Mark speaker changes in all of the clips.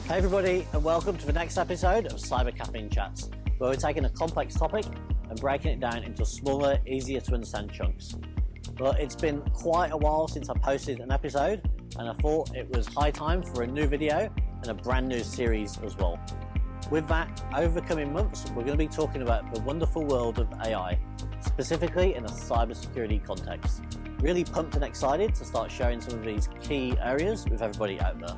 Speaker 1: Hey everybody, and welcome to the next episode of Cyber Caffeine Chats, where we're taking a complex topic and breaking it down into smaller, easier to understand chunks. Well, it's been quite a while since I posted an episode, and I thought it was high time for a new video and a brand new series as well. With that, over the coming months, we're going to be talking about the wonderful world of AI, specifically in a cybersecurity context. Really pumped and excited to start sharing some of these key areas with everybody out there.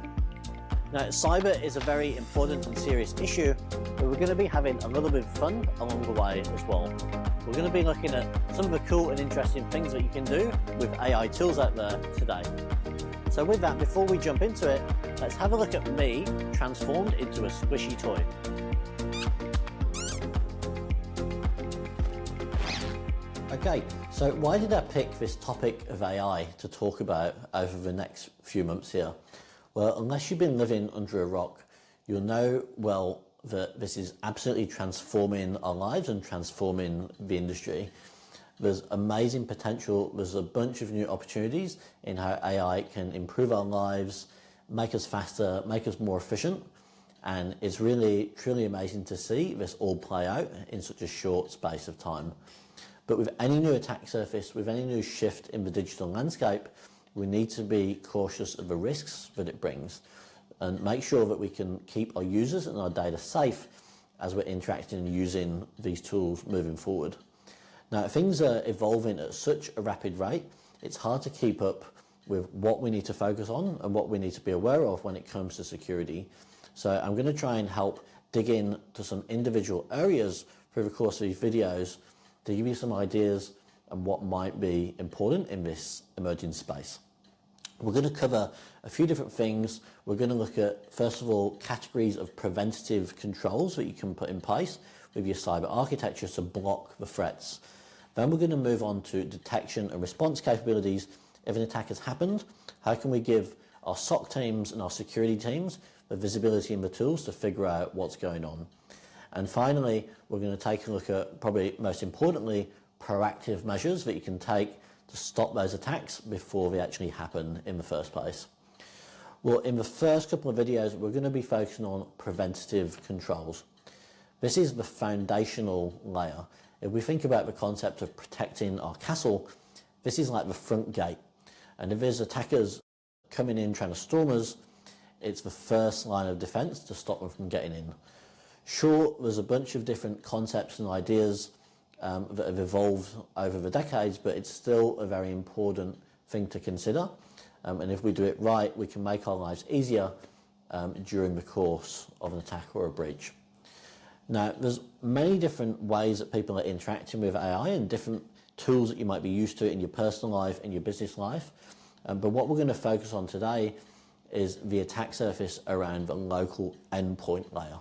Speaker 1: Now, cyber is a very important and serious issue, but we're going to be having a little bit of fun along the way as well. We're going to be looking at some of the cool and interesting things that you can do with AI tools out there today. So with that, before we jump into it, let's have a look at me transformed into a squishy toy. Okay, so why did I pick this topic of AI to talk about over the next few months here? Well, unless you've been living under a rock, you'll know well that this is absolutely transforming our lives and transforming the industry. There's amazing potential, there's a bunch of new opportunities in how AI can improve our lives, make us faster, make us more efficient, and it's really, truly amazing to see this all play out in such a short space of time. But with any new attack surface, with any new shift in the digital landscape, we need to be cautious of the risks that it brings and make sure that we can keep our users and our data safe as we're interacting and using these tools moving forward. Now, things are evolving at such a rapid rate, it's hard to keep up with what we need to focus on and what we need to be aware of when it comes to security. So I'm going to try and help dig in to some individual areas through the course of these videos to give you some ideas and what might be important in this emerging space. We're going to cover a few different things. We're going to look at, first of all, categories of preventative controls that you can put in place with your cyber architecture to block the threats. Then we're going to move on to detection and response capabilities. If an attack has happened, how can we give our SOC teams and our security teams the visibility and the tools to figure out what's going on? And finally, we're going to take a look at, probably most importantly, proactive measures that you can take to stop those attacks before they actually happen in the first place. Well, in the first couple of videos, we're going to be focusing on preventative controls. This is the foundational layer. If we think about the concept of protecting our castle, this is like the front gate. And if there's attackers coming in trying to storm us, it's the first line of defense to stop them from getting in. Sure, there's a bunch of different concepts and ideas that have evolved over the decades, but it's still a very important thing to consider. And if we do it right, we can make our lives easier during the course of an attack or a breach. Now, there's many different ways that people are interacting with AI and different tools that you might be used to in your personal life and your business life. But what we're going to focus on today is the attack surface around the local endpoint layer.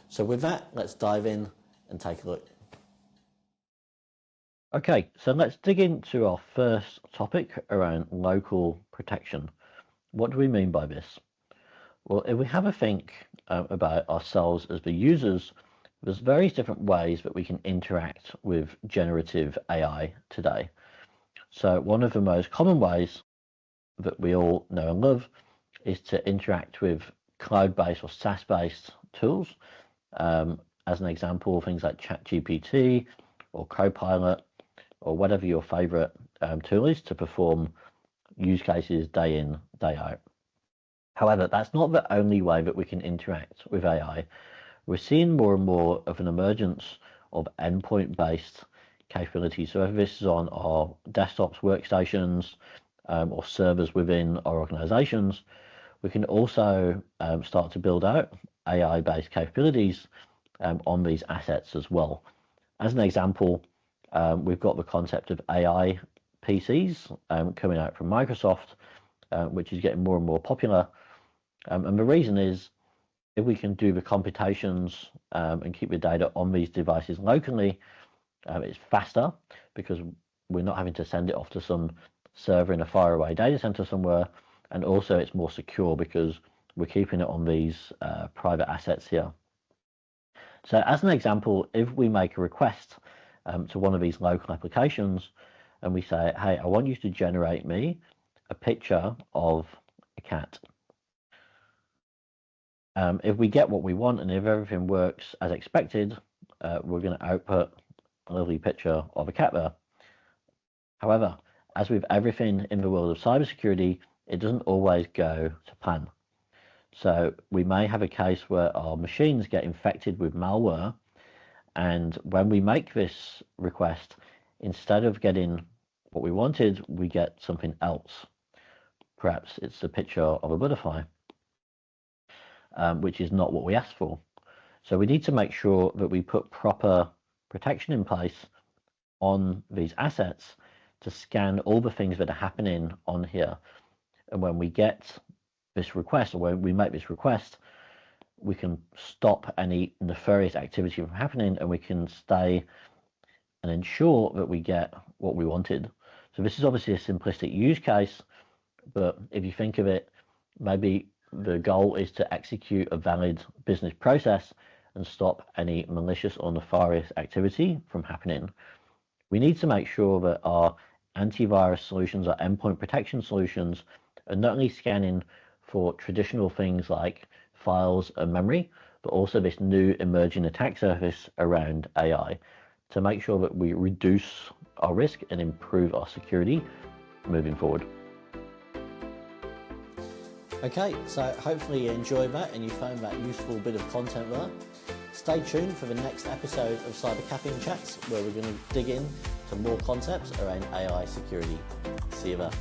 Speaker 1: So with that, let's dive in and take a look. Okay, so let's dig into our first topic around local protection. What do we mean by this? Well, if we have a think about ourselves as the users, there's various different ways that we can interact with generative AI today. So one of the most common ways that we all know and love is to interact with cloud-based or SaaS-based tools. As an example, things like ChatGPT or Copilot, or whatever your favorite tool is to perform use cases day in, day out. However, that's not the only way that we can interact with AI. We're seeing more and more of an emergence of endpoint-based capabilities. So whether this is on our desktops, workstations, or servers within our organizations, we can also start to build out AI-based capabilities on these assets as well. As an example, we've got the concept of AI PCs coming out from Microsoft, which is getting more and more popular. And the reason is, if we can do the computations and keep the data on these devices locally, it's faster because we're not having to send it off to some server in a faraway data center somewhere. And also it's more secure because we're keeping it on these private assets here. So as an example, if we make a request to one of these local applications and we say, hey, I want you to generate me a picture of a cat. If we get what we want and if everything works as expected, we're going to output a lovely picture of a cat there. However, as with everything in the world of cybersecurity, it doesn't always go to plan. So we may have a case where our machines get infected with malware, and when we make this request, instead of getting what we wanted, we get something else. Perhaps it's a picture of a butterfly, which is not what we asked for. So we need to make sure that we put proper protection in place on these assets to scan all the things that are happening on here. And when we get this request, or when we make this request, we can stop any nefarious activity from happening, and we can stay and ensure that we get what we wanted. So this is obviously a simplistic use case, but if you think of it, maybe the goal is to execute a valid business process and stop any malicious or nefarious activity from happening. We need to make sure that our antivirus solutions, our endpoint protection solutions, are not only scanning for traditional things like files and memory, but also this new emerging attack surface around AI to make sure that we reduce our risk and improve our security moving forward. Okay, so hopefully you enjoyed that and you found that useful bit of content there. Stay tuned for the next episode of Cyber Caffeine Chats, where we're going to dig in to more concepts around AI security. See you there.